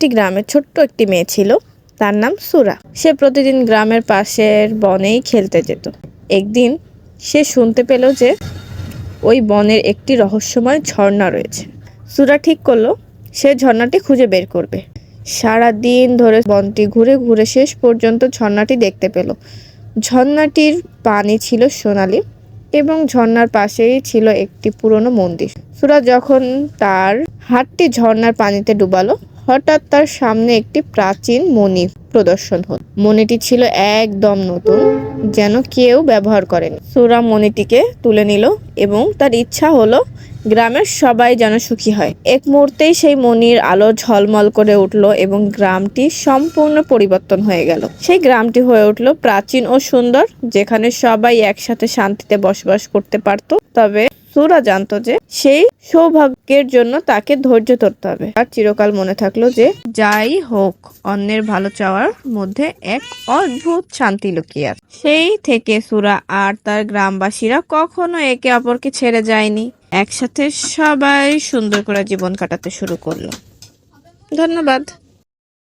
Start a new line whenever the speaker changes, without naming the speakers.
একটি গ্রামে ছোট্ট একটি মেয়ে ছিল, তার নাম সুরা। সে প্রতিদিন গ্রামের পাশের বনেই খেলতে যেত। একদিন সে শুনতে পেল যে ওই বনের একটি রহস্যময় ঝর্ণা রয়েছে। সুরা ঠিক করলো সে ঝর্ণাটি খুঁজে বের করবে। সারা দিন ধরে বনটি ঘুরে ঘুরে শেষ পর্যন্ত ঝর্ণাটি দেখতে পেল। ঝর্ণাটির পানি ছিল সোনালি এবং ঝর্ণার পাশেই ছিল একটি পুরনো মন্দির। সুরা যখন তার হাতটি ঝর্ণার পানিতে ডুবালো, হঠাৎ তার সামনে একটি প্রাচীন মণি প্রদর্শন হল। মণিটি ছিল একদম নতুন, যেন কেউ ব্যবহার করেনি। সুরা মণিটিকে তুলে নিল এবং তার ইচ্ছা হলো গ্রামের সবাই যেন সুখী হয়। এক মুহূর্তেই সেই মণির আলো ঝলমল করে উঠল এবং গ্রামটি সম্পূর্ণ পরিবর্তন হয়ে গেল। সেই গ্রামটি হয়ে উঠল প্রাচীন ও সুন্দর, যেখানে সবাই একসাথে শান্তিতে বসবাস করতে পারত। তবে সুরা জানতো যে সেই সৌভাগ্যের জন্য তাকে ধৈর্য ধরতে হবে। আর চিরকাল মনে থাকলো যে যাই হোক, অন্যের ভালো চাওয়ার মধ্যে এক অদ্ভুত শান্তি লুকিয়ে আছে। সেই থেকে সুরা আর তার গ্রামবাসীরা কখনো একে অপরকে ছেড়ে যায়নি। একসাথে সবাই সুন্দর করে জীবন কাটাতে শুরু করলো। ধন্যবাদ।